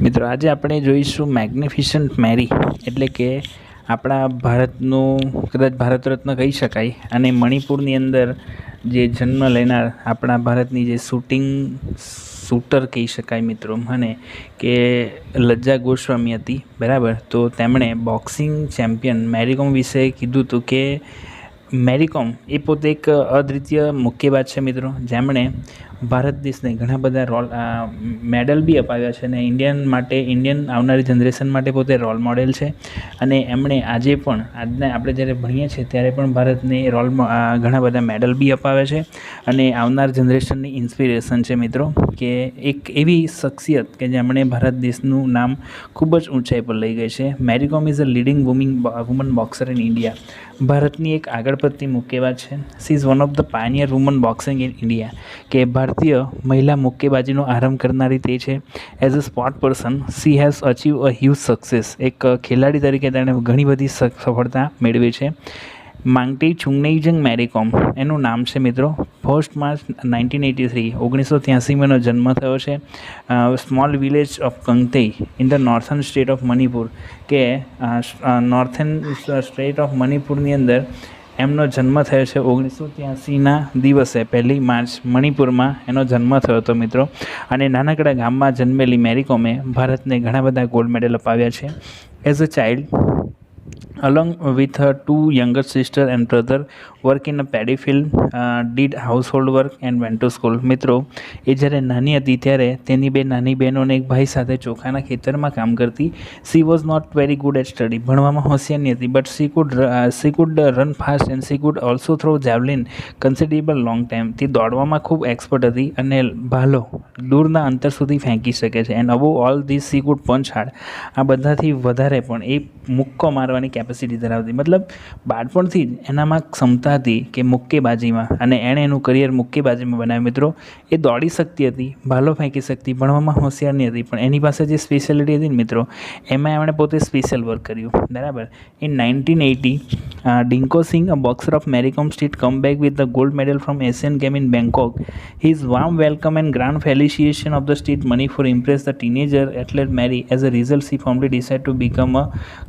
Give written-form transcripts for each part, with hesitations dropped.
મિત્રો આજે આપણે જોઈશું મેગ્નિફિસન્ટ મેરી એટલે કે આપણા ભારતનું કદાચ ભારત રત્ન કહી શકાય અને મણિપુરની અંદર જે જન્મ લેનાર આપણા ભારતની જે શૂટર કહી શકાય મિત્રો અને કે લજ્જા ગોસ્વામી હતી બરાબર. તો તેમણે બોક્સિંગ ચેમ્પિયન મેરીકોમ વિશે કીધું હતું કે મેરીકોમ એ પોતે એક અદ્વિતીય મુક્કેબાજ છે મિત્રો, જેમણે ભારત દેશને ઘણા બધા મેડલ બી અપાવ્યા છે અને ઇન્ડિયન આવનારી જનરેશન માટે પોતે રોલ મોડેલ છે. અને એમણે આજે પણ આપણે જ્યારે ભણીએ છીએ ત્યારે પણ ભારતને ઘણા બધા મેડલ બી અપાવ્યા છે અને આવનાર જનરેશનની ઇન્સ્પિરેશન છે મિત્રો, કે એક એવી શખ્સિયત કે જેમણે ભારત દેશનું નામ ખૂબ જ ઊંચાઈ પર લઈ ગઈ છે. Mary Kom is a leading woman boxer in India. ભારતની એક આગળ પડતી મુક્કેબાજ છે. She is one of the pioneer woman boxing in India, કે ભારતીય મહિલા મુક્કેબાજીનો આરંભ કરનારી તે છે. As a sport person she has achieve a huge success. એક ખેલાડી તરીકે તેણે ઘણી બધી સફળતા મેળવી છે. માંગટી ચુંગનેઇજંગ મેરીકોમ એનું નામ છે મિત્રો. 1 માર્ચ 1983 એનો જન્મ થયો છે. Small village of Kangathei in the northern state of Manipur, કે નોર્થન સ્ટેટ ઓફ મણિપુરની અંદર એમનો જન્મ થયો છે 1983ના દિવસે 1 માર્ચ મણિપુરમાં એનો જન્મ થયો હતો મિત્રો. અને નાનકડા ગામમાં જન્મેલી મેરીકોમે ભારતને ઘણા બધા ગોલ્ડ મેડલ અપાવ્યા છે. As a child, along with her 2 younger sister and brother, work in a paddy field, did household work and went to school. મિત્રો, એ જ્યારે નાની હતી ત્યારે તેની બે નાની બહેનો અને એક ભાઈ સાથે ચોખાના ખેતરમાં કામ કરતી. She was not very good at study. ભણવામાં હોશિયાર નહીં હતી, but she could run fast and she could also throw javelin considerable long time. તે દોડવામાં ખૂબ એક્સપર્ટ હતી અને ભાલો દૂરના અંતર સુધી ફેંકી શકે છે. And above all this she could punch hard. આ બધાથી વધારે પણ એ મુક્કો મારવાની કેપેસિટી ધરાવતી. મતલબ બાળપણથી જ એનામાં ક્ષમતા હતી કે મુક્કેબાજીમાં, અને એણે એનું કરિયર મુક્કેબાજીમાં બનાવ્યું મિત્રો. એ દોડી શકતી હતી, ભાલો ફેંકી શકતી, ભણવામાં હોશિયાર નહીં હતી, પણ એની પાસે જે સ્પેશિયાલિટી હતી ને મિત્રો, એમાં એમણે પોતે સ્પેશિયલ વર્ક કર્યું બરાબર. In 1980, Dingko Singh, a boxer of Mary Kom state, come back with the gold medal from Asian game in Bangkok. His warm welcome and grand felicitation of the state Manipur impress the teenager athlete Mary. As a result she formally decide to become a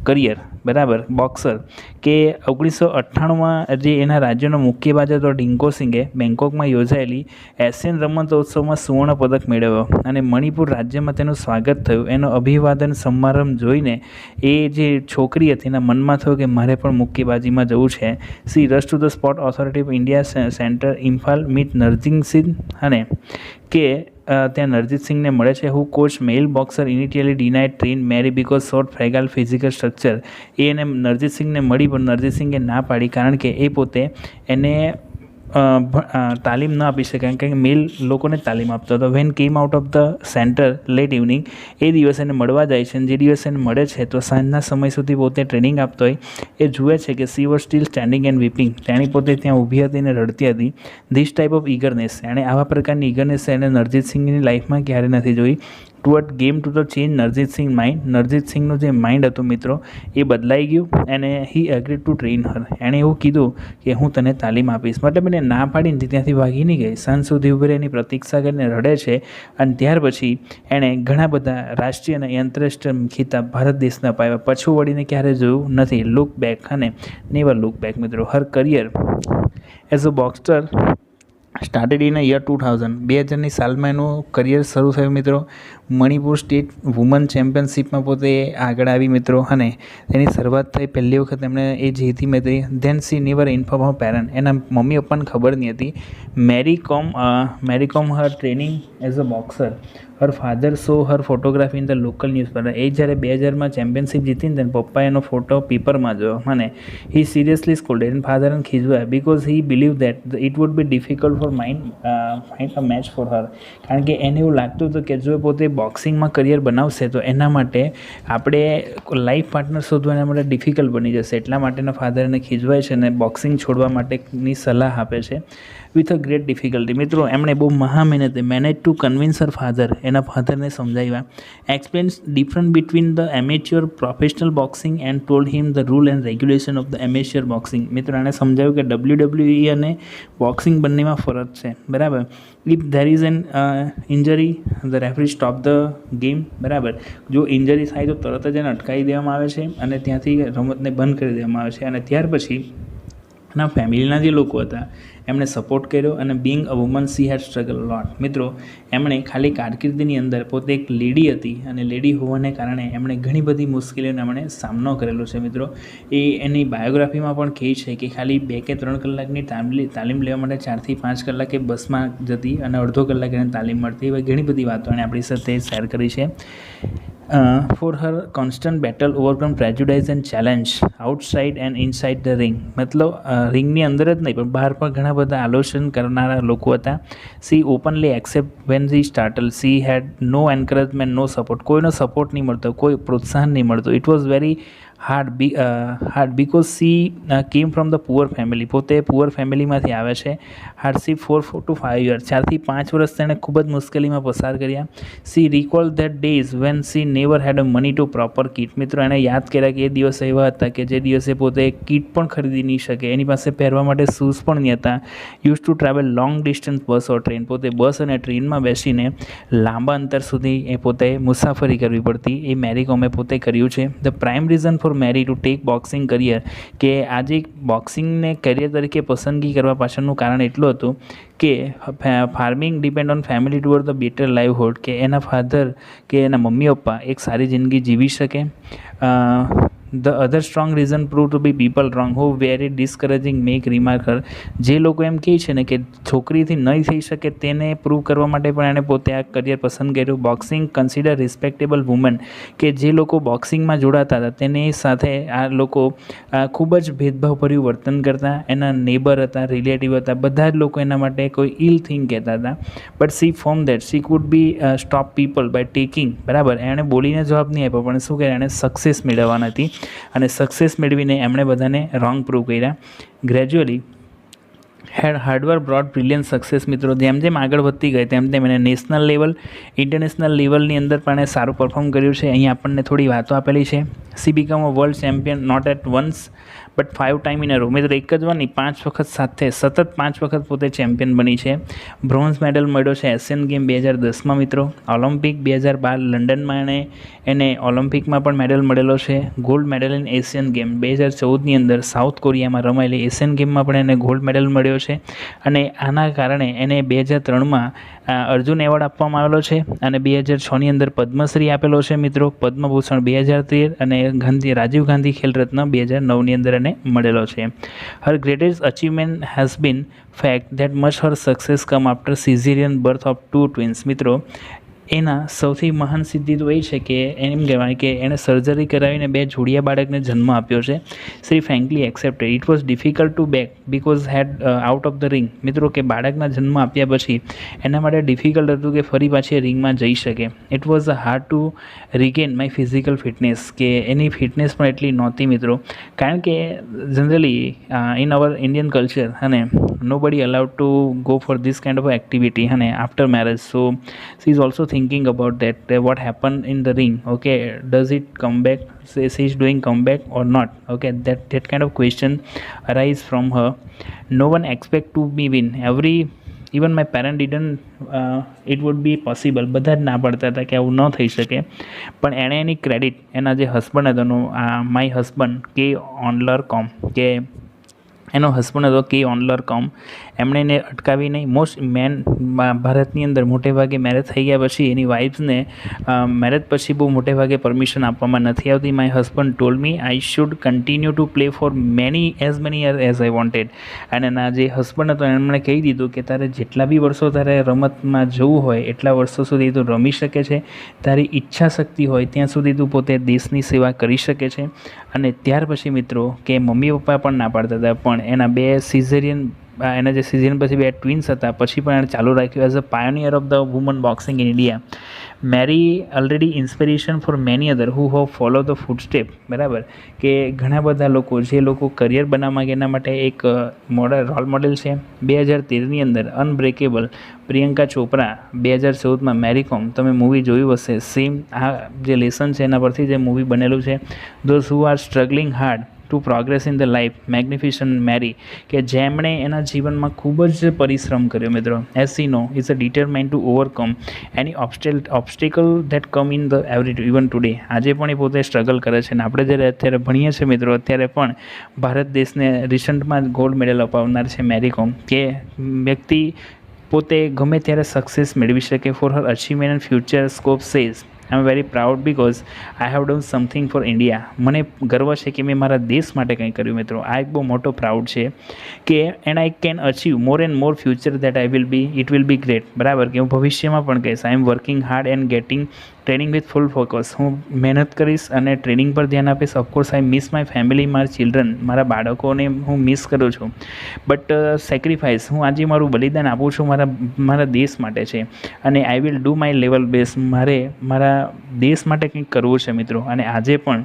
career બરાબર boxer. કે 1998માં જે એના રાજ્યનો મુક્કેબાજ હતો ડિંકો સિંઘે બેંકોકમાં યોજાયેલી Asian રમતોત્સવમાં સુવર્ણ પદક મેળવ્યો અને મણિપુર રાજ્યમાં તેનું સ્વાગત થયું. એનો અભિવાદન સમારંભ જોઈને એ જે છોકરી હતી એના મનમાં થયું કે મારે પણ મુક્કેબાજીમાં જવું છે. She rush to the sport authority of India centre Imphal meet Narsingh Singh, અને કે ત્યાં નરજીત સિંહને મળે છે. Who coach male boxer initially denied train Mary because short fragile physical structure. એને નરજીત સિંહને મળી પણ નરજીત સિંહે ના પાડી, કારણ કે એ પોતે એને તાલીમ ન આપી શકે, કારણ કે મેલ લોકોને તાલીમ આપતો હતો. When came out of the centre late evening, એ દિવસે એને મળવા જાય છે અને જે દિવસે એને મળે છે તો સાંજના સમય સુધી પોતે ટ્રેનિંગ આપતો હોય. એ જુએ છે કે she was still standing and weeping. તેણી પોતે ત્યાં ઊભી હતી અને રડતી હતી. ધીસ ટાઈપ ઓફ ઈગરનેસ, એણે આવા પ્રકારની ઈગરનેસ એને નરજીત સિંહની લાઈફમાં ક્યારે નથી જોઈ. Toward game to the change Narjit Singh mind. Narjit સિંહનું જે માઇન્ડ હતું મિત્રો એ બદલાઈ ગયું અને he agreed to train her. એણે એવું કીધું કે હું તને તાલીમ આપીશ. મતલબ એને ના પાડીને ત્યાંથી ભાગી નહીં ગઈ. સાંજ સુધી ઊભી રહીને પ્રતીક્ષા કરીને રડે છે અને ત્યાર પછી એણે ઘણા બધા રાષ્ટ્રીય અને આંતરરાષ્ટ્રીય ખિતાબ ભારત દેશના અપાવ્યા. પાછું વળીને ક્યારે જોયું નથી. લુક બેક અને નેવર લુક બેક મિત્રો. Her career as a boxer started in year 2000. 2000ની સાલમાં એનું કરિયર શરૂ થયું મિત્રો. મણિપુર સ્ટેટ વુમન ચેમ્પિયનશિપમાં પોતે આગળ આવી મિત્રો, અને એની શરૂઆત થઈ પહેલી વખત એમણે એ જીતી હતી. Then she never inform her parent. એના મમ્મી પપ્પાને ખબર નહીં હતી. Mary Kom her training as a boxer. Her father saw her photography in the local newspaper. એ જ્યારે 2000માં ચેમ્પિયનશિપ જીતીને તેને પપ્પાએ એનો ફોટો પેપરમાં જોયો અને હી સિરિયસલી સ્કોલ્ડેડ એન્ડ ફાધરને ખીજવાયા because he believe that it would be difficult for find a match for her. કારણ કે એને એવું લાગતું હતું કે જો પોતે બોક્સિંગમાં કરિયર બનાવશે તો એના માટે આપણે લાઈફ પાર્ટનર શોધવા એના માટે ડિફિકલ્ટ બની જશે. એટલા માટેના ફાધર એને ખીજવાય છે અને બોક્સિંગ છોડવા માટેની સલાહ આપે છે. With a great difficulty. મિત્રો એમણે બહુ મહામહેનતે manage to convince her father, એના ફાધરને સમજાવ્યા. Explains different between the amateur professional boxing and told him the rule and regulation of the amateur boxing. મિત્રો એણે સમજાવ્યું કે WWE અને બોક્સિંગ બંનેમાં ફરક છે, બરાબર. If there is an injury the referee stop the game, બરાબર. જો ઇન્જરી થાય તો તરત જ એને અટકાવી દેવામાં આવે છે અને ત્યાંથી રમતને બંધ કરી દેવામાં આવે છે. અને ત્યાર પછી એના ફેમિલીના જે લોકો હતા એમણે સપોર્ટ કર્યો અને being a woman she had struggle lot. મિત્રો એમણે ખાલી કારકિર્દીની અંદર પોતે એક લેડી હતી અને લેડી હોવાને કારણે એમણે ઘણી બધી મુશ્કેલીઓનો એમણે સામનો કરેલો છે. મિત્રો એ એની બાયોગ્રાફીમાં પણ કહે છે કે ખાલી 2 કે 3 કલાકની તાલીમ લેવા માટે 4 થી 5 કલાક એ બસમાં જતી અને અડધો કલાક એને તાલીમ મળતી. એવી ઘણી બધી વાતો એણે આપણી સાથે શેર કરી છે. For her constant battle overcome prejudice and challenge outside and inside the ring. મતલબ રિંગની અંદર જ નહીં પણ બહાર પણ ઘણા બધા આલોચન કરનારા લોકો હતા. She openly accept when she started she had no encouragement, no support. કોઈનો સપોર્ટ નહીં મળતો, કોઈ પ્રોત્સાહન નહીં મળતું. It was very hard because she came from the poor family. પોતે પુઅર ફેમિલીમાંથી આવે છે. હાર્ડશીપ 4 to 5 years, 4 થી 5 વર્ષ તેણે ખૂબ જ મુશ્કેલીમાં પસાર કર્યા. She recall that days when she never had a money to proper kit. મિત્રો એણે યાદ કર્યા કે એ દિવસ એવા હતા કે જે દિવસે પોતે કિટ પણ ખરીદી નહીં શકે, એની પાસે પહેરવા માટે શૂઝ પણ નહીં હતા. Use to travel long distance bus or train. પોતે બસ અને ટ્રેનમાં બેસીને લાંબા અંતર સુધી એ પોતે મુસાફરી કરવી પડતી. એ મેરી કોમે પોતે કર્યું છે. The prime reason for Mary to take boxing career, કે આજે બોક્સિંગને કરિયર તરીકે પસંદગી કરવા પાછળનું કારણ એટલું હતું કે farming depend on family toward the better livelihood, કે એના ફાધર કે એના મમ્મી પપ્પા એક સારી જિંદગી જીવી શકે. The other strong reason prove to be people wrong who very discouraging make remark her. જે લોકો એમ કહે છે ને કે છોકરીથી નહીં થઈ શકે તેને પ્રૂવ કરવા માટે પણ એણે પોતે આ કરિયર પસંદ કર્યું. બોક્સિંગ કન્સિડર રિસ્પેક્ટેબલ વુમન, કે જે લોકો બોક્સિંગમાં જોડાતા હતા તેની સાથે આ લોકો ખૂબ જ ભેદભાવભર્યું વર્તન કરતા. એના નેબર હતા, રિલેટિવ હતા, બધા જ લોકો એના માટે કોઈ ઇલ થિંગ કહેતા હતા. But she form that she could be stop people by taking, બરાબર. એણે બોલીને જવાબ નહીં આપ્યો પણ શું કહે, એણે સક્સેસ મેળવવાની હતી અને સક્સેસ મેળવીને એમણે બધાને રોંગ પ્રૂવ કર્યા. ગ્રેજ્યુઅલી હેડ હાર્ડવર્ક બ્રોડ બ્રિલિયન્ટ સક્સેસ. મિત્રો જેમ જેમ આગળ વધતી ગઈ તેમ તેમ એને નેશનલ લેવલ, ઇન્ટરનેશનલ લેવલની અંદર પણ એને સારું પરફોર્મ કર્યું છે. અહીં આપણને થોડી વાતો આપેલી છે. She become a world champion not at once but 5 time in a row. મિત્રો એક જ વાર નહીં, 5 વખત સાથે સતત 5 વખત પોતે ચેમ્પિયન બની છે. બ્રોન્ઝ મેડલ મળ્યો છે એશિયન ગેમ 2010માં. મિત્રો ઓલિમ્પિક 2012 લંડનમાં એને ઓલિમ્પિકમાં પણ મેડલ મળેલો છે. Gold medal in Asian game 2014ની અંદર સાઉથ કોરિયામાં રમાયેલી એશિયન ગેમમાં પણ એને ગોલ્ડ મેડલ મળ્યો છે. અને આના કારણે એને 2003માં અર્જુન એવોર્ડ આપવામાં આવેલો છે અને 2006ની અંદર પદ્મશ્રી આપેલો છે. મિત્રો પદ્મભૂષણ 2013 અને રાજીવ ગાંધી ખેલ રત્ન 2009ની અંદર એને મળેલો છે. Her greatest achievement has been fact that much her success come after caesarean birth of 2 twins. મિત્રો એના સૌથી મહાન સિદ્ધિ તો એ છે કે એમ કહેવાય કે એણે સર્જરી કરાવીને 2 જોડિયા બાળકને જન્મ આપ્યો છે. She frankly accepted it was difficult to back because had out of the ring. મિત્રો કે બાળકના જન્મ આપ્યા પછી એના માટે ડિફિકલ્ટ હતું કે ફરી પાછી રિંગમાં જઈ શકે. It was hard to regain my physical fitness, કે એની ફિટનેસ પણ એટલી નહોતી. મિત્રો કારણ કે generally in our Indian culture અને nobody allowed to go for this kind of activity અને after marriage. So she is also thinking about that what happened in the ring. Okay, does it come back, she is doing comeback or not? Okay, that kind of question arise from her. No one expect to be win even my parent didn't it would be possible. બધા જ ના પડતા હતા કે આવું ન થઈ શકે. પણ એણે એની ક્રેડિટ એના જે હસબન્ડ હતો માય હસબન્ડ કે ઓનલર કોમ, કે એનો હસબન્ડ હતો કે ઓનલર કોમ, એમણે એને અટકાવી નહીં. મોસ્ટ મેન ભારતની અંદર મોટે ભાગે મેરેજ થઈ ગયા પછી એની વાઇફ્સને મેરેજ પછી બહુ મોટે ભાગે પરમિશન આપવામાં નથી આવતી. My husband told me I should continue to play for as many year as I wanted. અને એના જે હસબન્ડ હતો એમણે કહી દીધું કે તારે જેટલા બી વર્ષો તારે રમતમાં જવું હોય એટલા વર્ષો સુધી તું રમી શકે છે. તારી ઈચ્છા શક્તિ હોય ત્યાં સુધી તું પોતે દેશની સેવા કરી શકે છે. અને ત્યાર પછી મિત્રો કે મમ્મી પપ્પા પણ ના પાડતા હતા, પણ એના 2 સિઝેરિયન એના જે સિઝન પછી 2 ટ્વિન્સ હતા પછી પણ એણે ચાલુ રાખ્યું as a pioneer of the woman boxing in India. Mary already inspiration for many other who have follow the ફૂટસ્ટેપ. બરાબર, કે ઘણા બધા લોકો જે લોકો કરિયર બનાવવા માંગે એના માટે એક રોલ મોડેલ છે. 2013ની અંદર અનબ્રેકેબલ પ્રિયંકા ચોપરા, 2014માં મેરી કોમ, તમે મૂવી જોયું હશે. સેમ આ જે લેસન છે એના પરથી જે મૂવી બનેલું છે. Those who are struggling hard to progress in the life, magnificent Mary, કે જેમણે એના જીવનમાં ખૂબ જ પરિશ્રમ કર્યો મિત્રો. As she know is a determined to overcome any obstacle that come in the every even today. આજે પણ એ પોતે સ્ટ્રગલ કરે છે. અને આપણે જ્યારે અત્યારે ભણીએ છીએ મિત્રો, અત્યારે પણ ભારત દેશને રિસન્ટમાં ગોલ્ડ મેડલ અપાવનાર છે મેરી કોમ, કે વ્યક્તિ પોતે ગમે ત્યારે સક્સેસ મેળવી શકે. For her achievement and future scope says I am very proud because I have done something for India. મને ગર્વ છે કે મેં મારા દેશ માટે કંઈ કર્યું મિત્રો. આ એક બહુ મોટો પ્રાઉડ છે કે and I can achieve more and more future that I will be it will be great. બરાબર, કે હું ભવિષ્યમાં પણ કહીશ I am working hard and getting training with full focus. હું મહેનત કરીશ અને ટ્રેનિંગ પર ધ્યાન આપીશ. Of course I miss my family, મારા ચિલ્ડ્રન, મારા બાળકોને હું મિસ કરું છું. બટ સેક્રિફાઈસ, હું આજે મારું બલિદાન આપું છું મારા દેશ માટે છે. અને I will do my level best. મારે મારા દેશ માટે કંઈક કરવું છે મિત્રો. અને આજે પણ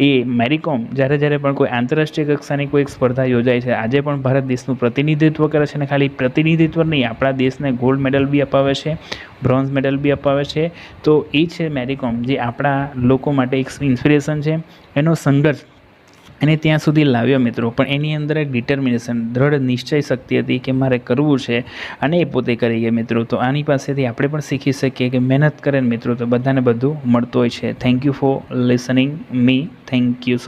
એ મેરી કોમ જ્યારે પણ કોઈ આંતરરાષ્ટ્રીય કક્ષાની કોઈ સ્પર્ધા યોજાય છે, આજે પણ ભારત દેશનું પ્રતિનિધિત્વ કરે છે. અને ખાલી પ્રતિનિધિત્વ નહીં, આપણા દેશને ગોલ્ડ મેડલ બી અપાવે છે, બ્રોન્ઝ મેડલ બી અપાવે છે. તો એ છે મેરી કોમ, જે આપણા લોકો માટે એક ઇન્સ્પિરેશન છે. એનો સંઘર્ષ એને ત્યાં સુધી લાવ્યો મિત્રો, પણ એની અંદર એક ડિટર્મિનેશન, દૃઢ નિશ્ચય શક્તિ હતી કે મારે કરવું છે, અને એ પોતે કરી ગયા મિત્રો. તો આની પાસેથી આપણે પણ શીખી શકીએ કે મહેનત કરે ને મિત્રો તો બધાને બધું મળતું હોય છે. Thank you for listening me. Thank you so